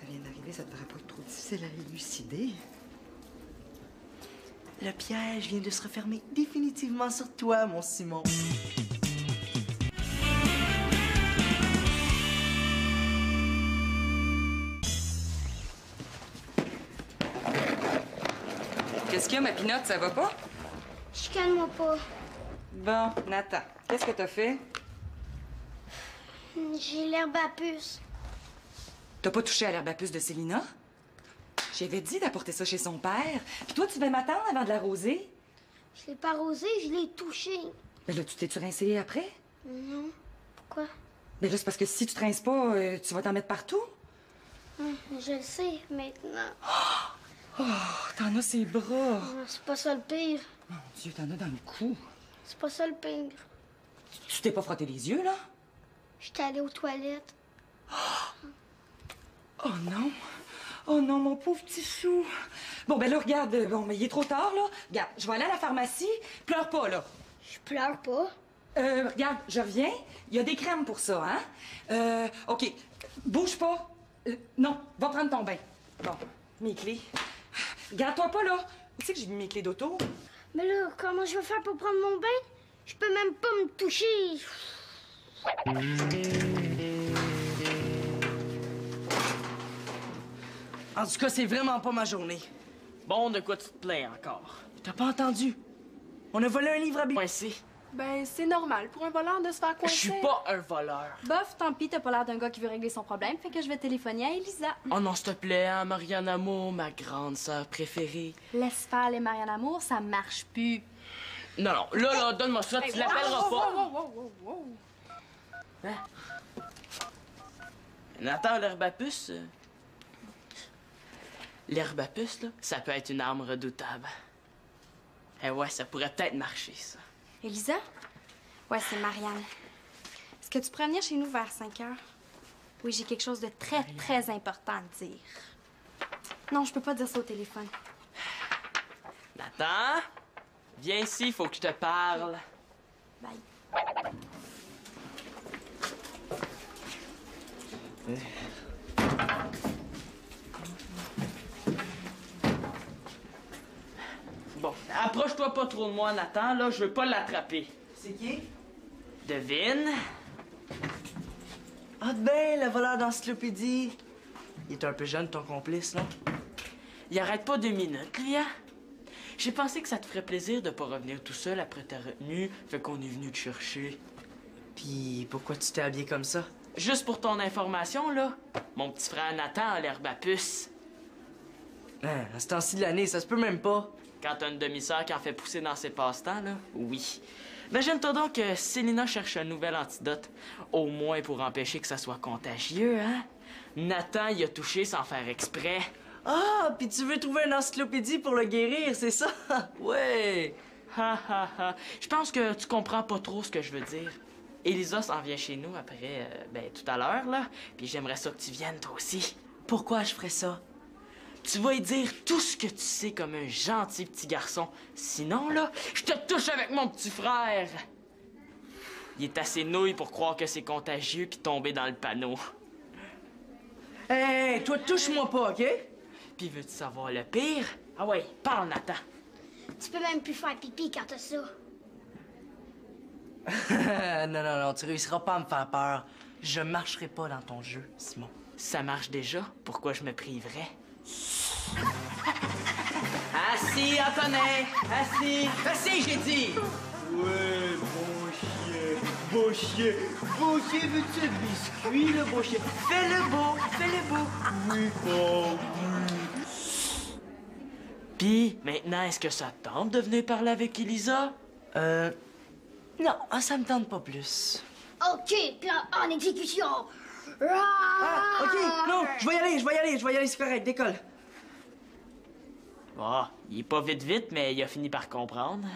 Ça vient d'arriver, ça devrait pas être trop difficile à élucider. Le piège vient de se refermer définitivement sur toi, mon Simon. Qu'est-ce qu'il y a, ma pinotte? Ça va pas? Chicane-moi pas. Bon, Nathan, qu'est-ce que t'as fait? J'ai l'herbe à puce. T'as pas touché à l'herbe à puce de Célina? J'avais dit d'apporter ça chez son père. Puis toi, tu vas m'attendre avant de l'arroser? Je l'ai pas arrosé, je l'ai touché. Mais là, tu t'es-tu rincé après? Non. Pourquoi? Mais là, c'est parce que si tu te rinces pas, tu vas t'en mettre partout. Je le sais maintenant. Oh, t'en as ses bras. C'est pas ça le pire. Mon Dieu, t'en as dans le cou. C'est pas ça le pire. Tu t'es pas frotté les yeux, là? J'étais allée aux toilettes. Oh non! Oh non, mon pauvre petit chou! Bon, ben là, regarde, bon, mais il est trop tard, là. Regarde, je vais aller à la pharmacie. Pleure pas, là. Je pleure pas. Regarde, je reviens. Il y a des crèmes pour ça, hein? OK. Bouge pas. Non, va prendre ton bain. Bon, mes clés. Garde-toi pas, là. Où c'est que j'ai mis mes clés d'auto? Mais là, comment je vais faire pour prendre mon bain? Je peux même pas me toucher. En tout cas, c'est vraiment pas ma journée. Bon, de quoi tu te plains encore? T'as pas entendu? On a volé un livre à Coincé. Ben, c'est normal pour un voleur de se faire Je coincer. suis pas un voleur. Bof, tant pis, t'as pas l'air d'un gars qui veut régler son problème, fait que je vais téléphoner à Elisa. Oh non, s'il te plaît, hein, Marianne Amour, ma grande sœur préférée. Laisse faire les Marianne Amour, ça marche plus. Non, là, donne-moi ça, tu l'appelleras pas. Wow. Hein? Nathan, l'herbe à puce... L'herbe à puce, là, ça peut être une arme redoutable. Eh ouais, ça pourrait peut-être marcher, ça. Elisa? Ouais, c'est Marianne. Est-ce que tu pourrais venir chez nous vers 5 heures? Oui, j'ai quelque chose de très, très important à te dire. Non, je peux pas dire ça au téléphone. Nathan, viens ici, faut que je te parle. Bye. Bon, approche-toi pas trop de moi, Nathan, là, je veux pas l'attraper. C'est qui? Devine. Ah ben, le voleur d'encyclopédie. Il est un peu jeune, ton complice, non? Il arrête pas 2 minutes, lui, hein? J'ai pensé que ça te ferait plaisir de pas revenir tout seul après ta retenue, fait qu'on est venu te chercher. Puis pourquoi tu t'es habillé comme ça? Juste pour ton information, là, mon petit frère Nathan a l'herbe à puce. Hein, à ce temps-ci de l'année, ça se peut même pas. Quand t'as une demi-sœur qui en fait pousser dans ses passe-temps, là, oui. Imagine-toi donc que Célina cherche un nouvel antidote, au moins pour empêcher que ça soit contagieux, hein? Nathan y a touché sans faire exprès. Ah, puis tu veux trouver une encyclopédie pour le guérir, c'est ça? Ouais! Ha ha ha. Je pense que tu comprends pas trop ce que je veux dire. Elisa s'en vient chez nous après, tout à l'heure, là. Puis j'aimerais ça que tu viennes, toi aussi. Pourquoi je ferais ça? Tu vas y dire tout ce que tu sais comme un gentil petit garçon. Sinon, là, je te touche avec mon petit frère. Il est assez nouille pour croire que c'est contagieux puis tomber dans le panneau. Hey, toi, touche-moi pas, OK? Puis veux-tu savoir le pire? Ah ouais, parle, Nathan. Tu peux même plus faire pipi quand t'as ça. non, tu réussiras pas à me faire peur. Je marcherai pas dans ton jeu, Simon. Ça marche déjà, pourquoi je me priverais? Assis, Antonin! Assis! Assis, j'ai dit! Ouais, bon chien, beau chien, veux-tu un biscuit, le beau chien? Fais-le beau, fais-le beau. Oui, bon, Puis, maintenant, est-ce que ça te tente de venir parler avec Elisa? Non, ça me tente pas plus. OK, plan en exécution. Ah, OK, non, je vais y aller, c'est correct, décolle. Ah, il est pas vite, mais il a fini par comprendre.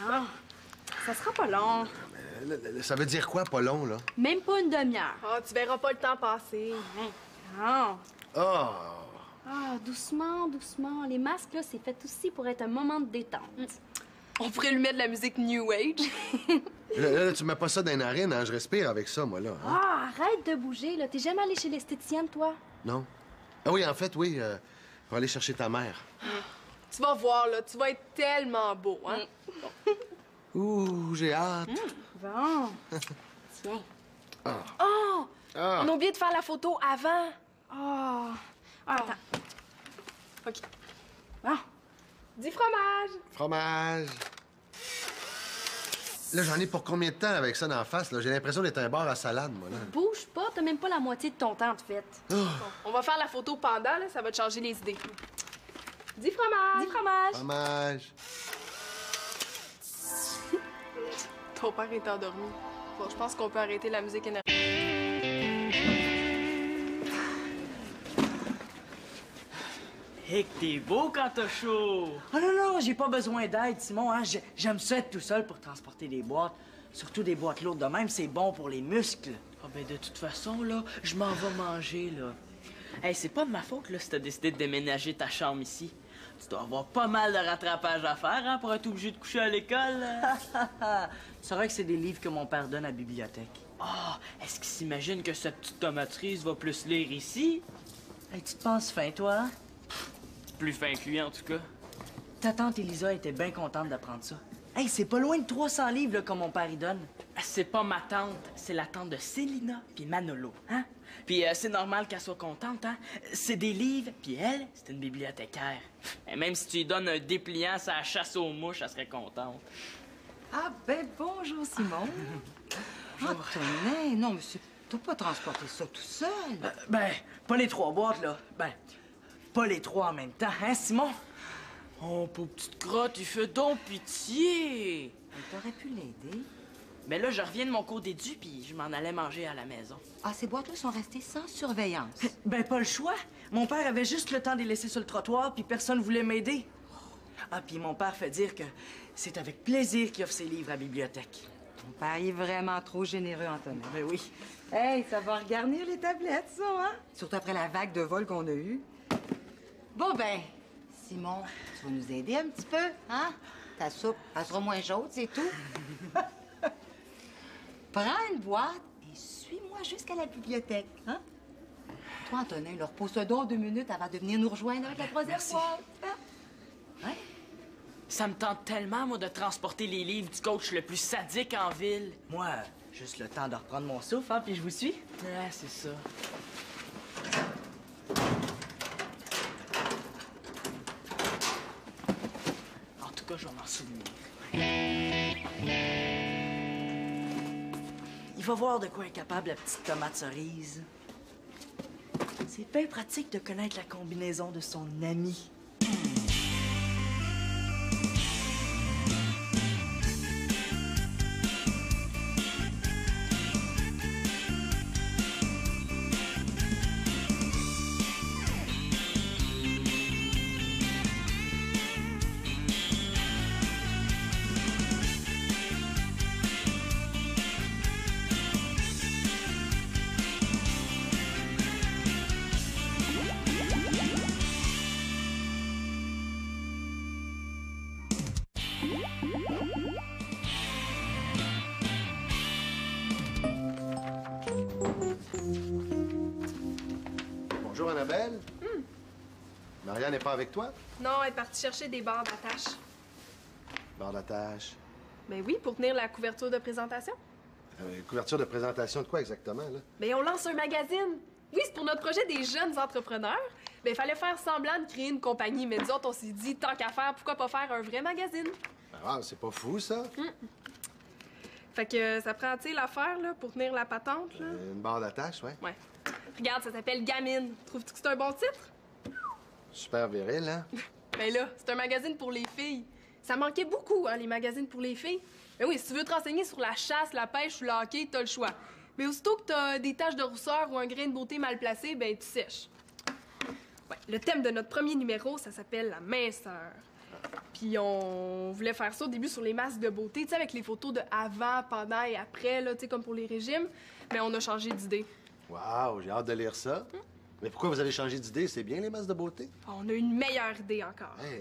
Ah, ça sera pas long. Ça veut dire quoi, pas long, là? Même pas une demi-heure. Ah, tu verras pas le temps passer. Ah. Ah! Ah, doucement, doucement. Les masques, là, c'est fait aussi pour être un moment de détente. On pourrait lui mettre de la musique New Age. Là, tu mets pas ça dans les narines, hein? Je respire avec ça, moi, là. Hein? Ah, arrête de bouger, là. T'es jamais allé chez l'esthéticienne, toi? Non? Ah oui, en fait, oui. Je vais aller chercher ta mère. Tu vas voir, là, tu vas être tellement beau, hein? Ouh, j'ai hâte. Bon. Tiens. Oh! On a oublié de faire la photo avant. Oh. Ah, attends. OK. Ah. Dis fromage. Fromage. Là, j'en ai pour combien de temps avec ça d'en face, là? J'ai l'impression d'être un bar à salade, moi, là. Bouge pas, t'as même pas la moitié de ton temps de fête. Bon, on va faire la photo pendant, là, ça va te changer les idées. Dis fromage. Dis fromage. Fromage. Ton père est endormi. Bon, je pense qu'on peut arrêter la musique énergique. Hé, que t'es beau quand t'as chaud! Ah non, j'ai pas besoin d'aide, Simon, hein. J'aime ça être tout seul pour transporter des boîtes. Surtout des boîtes lourdes de même, c'est bon pour les muscles. Ah ben de toute façon, là, je m'en vais manger, là. Hey, c'est pas de ma faute, là, si t'as décidé de déménager ta chambre ici. Tu dois avoir pas mal de rattrapage à faire, hein, pour être obligé de coucher à l'école. C'est vrai que c'est des livres que mon père donne à la bibliothèque. Ah, est-ce qu'il s'imagine que cette petite tomatrice va plus lire ici? Hey, tu te penses fin, toi, hein? Plus fin que lui, en tout cas. Ta tante Elisa était bien contente d'apprendre ça. Hey, c'est pas loin de 300 livres, là, comme mon père y donne. C'est pas ma tante, c'est la tante de Célina puis Manolo, hein? Puis c'est normal qu'elle soit contente, hein? C'est des livres, puis elle, c'est une bibliothécaire. Et même si tu lui donnes un dépliant sur la chasse aux mouches, elle serait contente. Ah, ben bonjour, Simon. Ah, tonnerre, non, mais t'as pas transporté ça tout seul. Ben, pas les 3 boîtes, là. Ben, pas les 3 en même temps, hein, Simon? Oh, pauvre petite crotte, il fait donc pitié! Mais t'aurais pu l'aider. Mais là, je reviens de mon cours d'édu, puis je m'en allais manger à la maison. Ah, ces boîtes-là sont restées sans surveillance. Ben, pas le choix. Mon père avait juste le temps de les laisser sur le trottoir, puis personne voulait m'aider. Ah, puis mon père fait dire que c'est avec plaisir qu'il offre ses livres à la bibliothèque. Ton père est vraiment trop généreux, Antonin. Ben oui. Hey, ça va regarnir les tablettes, ça, hein? Surtout après la vague de vol qu'on a eue. Bon, ben, Simon, tu vas nous aider un petit peu, hein? Ta soupe, elle sera moins chaude, c'est tout. Prends une boîte et suis-moi jusqu'à la bibliothèque, hein? Toi, Antonin, leur repose-toi donc 2 minutes avant de venir nous rejoindre avec la 3e boîte. Hein? Ouais? Ça me tente tellement, moi, de transporter les livres du coach le plus sadique en ville. Moi, juste le temps de reprendre mon souffle, hein, puis je vous suis. Ouais, c'est ça. En tout cas, je vais m'en souvenir. Il va voir de quoi est capable la petite tomate cerise. C'est bien pratique de connaître la combinaison de son ami. Bonjour, Annabelle. Marianne n'est pas avec toi? Non, elle est partie chercher des barres d'attache. Barre d'attache. Ben oui, pour tenir la couverture de présentation. Couverture de présentation de quoi exactement, là? Ben on lance un magazine. Oui, c'est pour notre projet des jeunes entrepreneurs. Ben il fallait faire semblant de créer une compagnie, mais nous autres, on s'est dit, tant qu'à faire, pourquoi pas faire un vrai magazine? Ah, c'est pas fou, ça? Fait que ça prend, tu sais, l'affaire, là, pour tenir la patente, là. Une barre d'attache, ouais. Ouais. Regarde, ça s'appelle Gamine. Trouves-tu que c'est un bon titre? Super viril, hein? Ben là, c'est un magazine pour les filles. Ça manquait beaucoup, hein, les magazines pour les filles. Ben oui, si tu veux te renseigner sur la chasse, la pêche ou le hockey, t'as le choix. Mais aussitôt que t'as des taches de rousseur ou un grain de beauté mal placé, ben tu sèches. Ouais, le thème de notre premier numéro, ça s'appelle la minceur. Puis on voulait faire ça au début sur les masques de beauté, tu sais, avec les photos de avant, pendant et après, là, tu sais, comme pour les régimes. Mais on a changé d'idée. Wow, j'ai hâte de lire ça. Mais pourquoi vous avez changé d'idée? C'est bien, les masques de beauté? On a une meilleure idée encore. Hey,